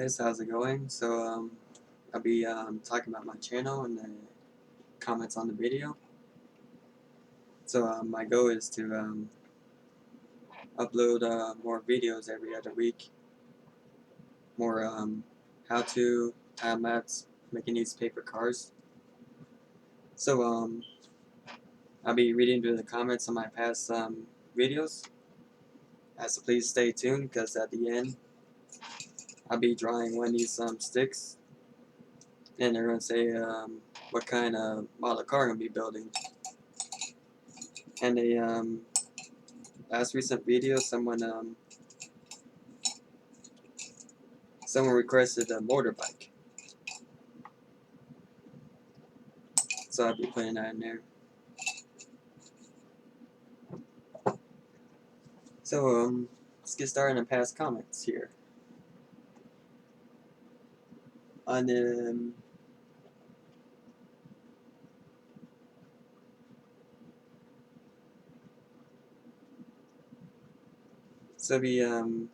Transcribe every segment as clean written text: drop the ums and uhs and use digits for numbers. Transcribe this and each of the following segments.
guys, how's it going? I'll be talking about my channel and the comments on the video. My goal is to upload more videos every other week, more how-to, time-lapse, making these paper cars. So I'll be reading through the comments on my past videos. So please stay tuned, because at the end I'll be drawing one of these sticks, and they're gonna say what kind of model car I'm gonna be building. And the last recent video, someone requested a motorbike, so I'll be putting that in there. Let's get started on past comments here. On the so the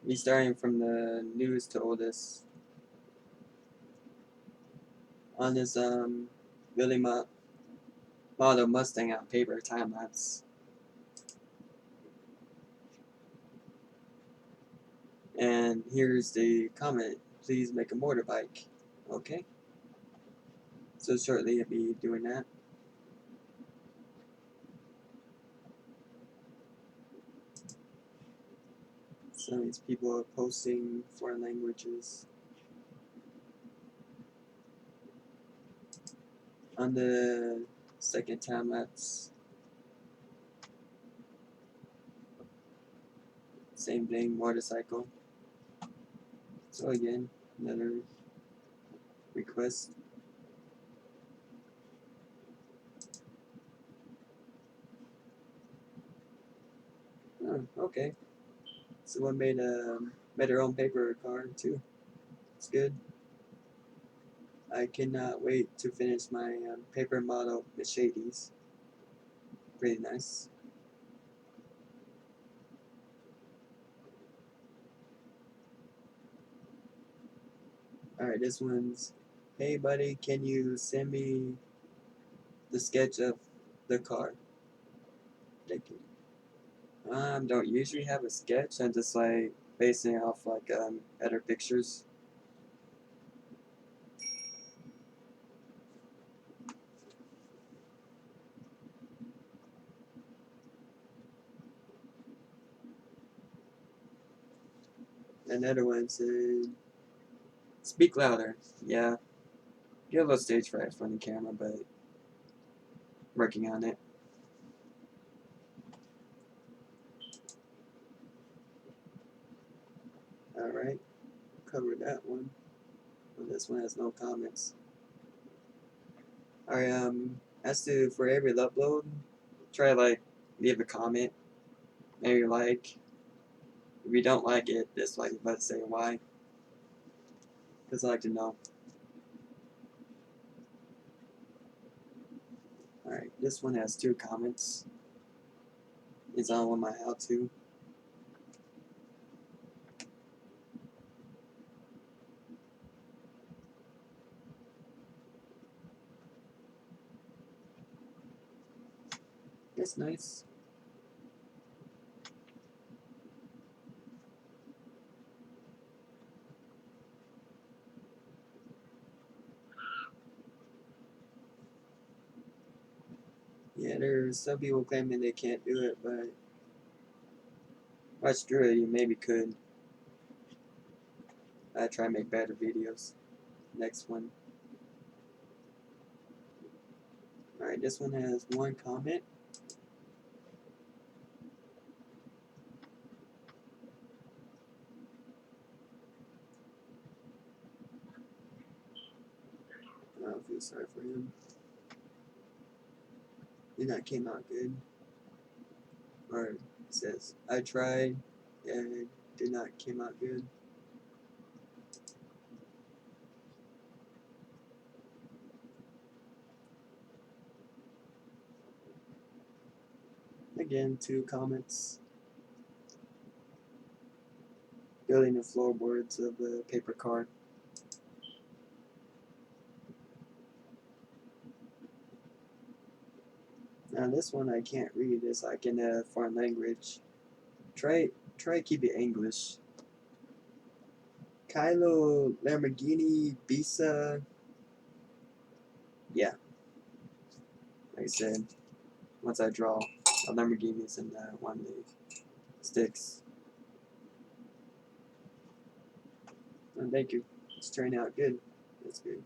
we starting from the newest to oldest. On this Billy model Mustang on paper time lapse. And here's the comment: please make a motorbike. Okay. So shortly I'll be doing that. Some of these people are posting foreign languages. On the second time lapse, same thing, motorcycle. So again, another request. Oh, okay. Someone made their own paper car too. It's good. I cannot wait to finish my paper model Mercedes. Pretty nice. Alright, this one's, hey buddy, can you send me the sketch of the car? Thank you. Don't usually have a sketch. I'm just like basing it off like other pictures. Another one said, speak louder. Yeah, get a little stage fright from the camera, but working on it. Alright, covered that one. Well, this one has no comments. Alright, as to for every upload, try to like leave a comment. Maybe like. If you don't like it, dislike it, but say why. Because I like to know. Alright, this one has 2 comments. It's on my how-to. That's nice. Yeah, there's some people claiming they can't do it, but watch through it, you maybe could. I try to make better videos. Next one. Alright, this one has 1 comment. I feel sorry for him. And that came out good. Or it says, I tried and it did not came out good. again, 2 comments. Building the floorboards of a paper car. Now this one I can't read. It's like in a foreign language. Try keep it English. Kylo Lamborghini Bisa. Yeah, like I said, once I draw a Lamborghinis and one of the sticks. And thank you. It's turning out good. That's good.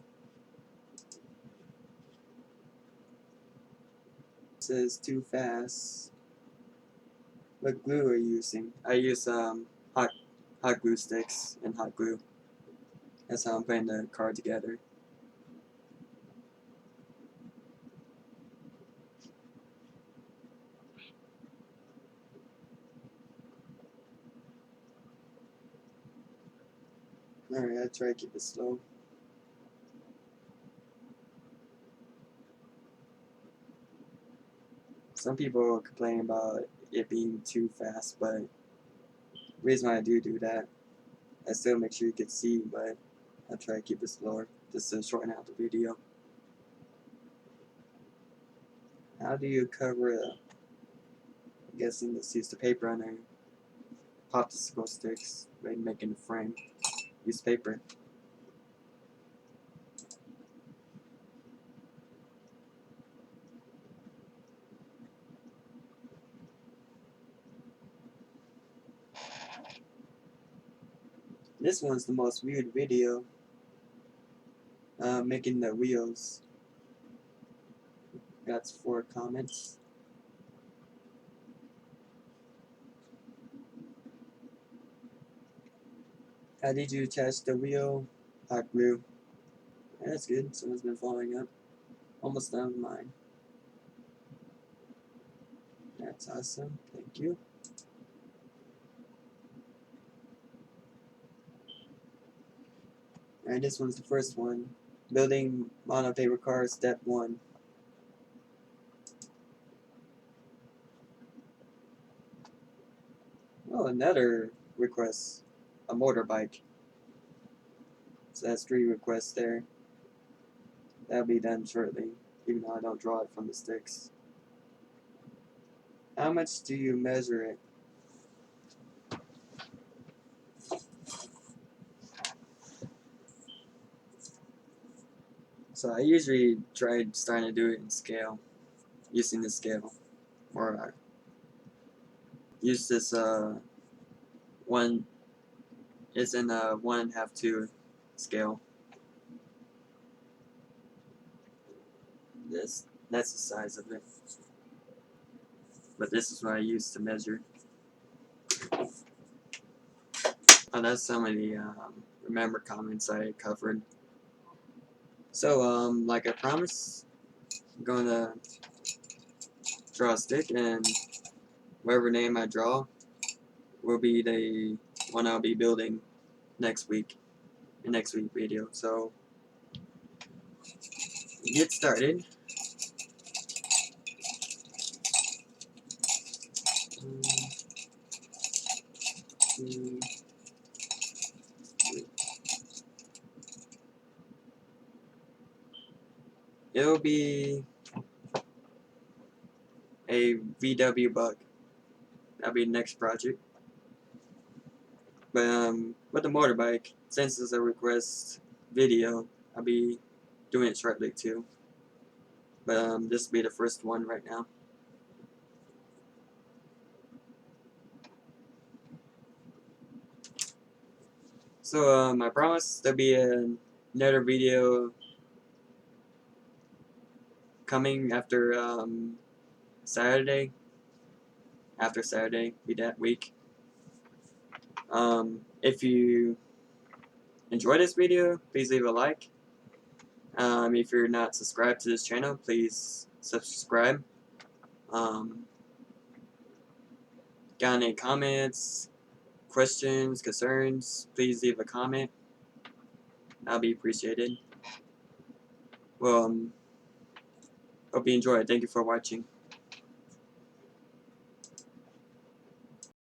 It says too fast. What glue are you using? I use hot glue sticks and hot glue. That's how I'm putting the card together. Alright, I try to keep it slow. Some people complain about it being too fast, but the reason why I do that, I still make sure you can see, but I try to keep it slower just to shorten out the video. How do you cover it up? I'm guessing this use the paper on there. Popsicle sticks by making a frame. Use paper. This one's the most viewed video. Making the wheels. Got 4 comments. How did you attach the wheel? Hot glue. Yeah, that's good. Someone's been following up. Almost done with mine. That's awesome. Thank you. Alright, this one's the first one. Building mono paper cars, step 1. Oh, another request. A motorbike. So that's 3 requests there. That'll be done shortly, even though I don't draw it from the sticks. How much do you measure it? So I usually try starting to do it in scale, using the scale, or I use this one. It's in a 1.5:2 scale. That's the size of it, but this is what I use to measure. Oh, that's some of the remember comments I covered. So like I promised, I'm gonna draw a stick, and whatever name I draw will be the one I'll be building next week, in next week's video. So get started. It'll be a VW bug. That'll be the next project. But with the motorbike, since it's a request video, I'll be doing it shortly too. But this will be the first one right now. So I promise there'll be another video coming after Saturday. After Saturday, be that week. If you enjoyed this video, please leave a like. If you're not subscribed to this channel, please subscribe. Got any comments, questions, concerns, please leave a comment. That'll be appreciated. Well, hope you enjoyed. Thank you for watching.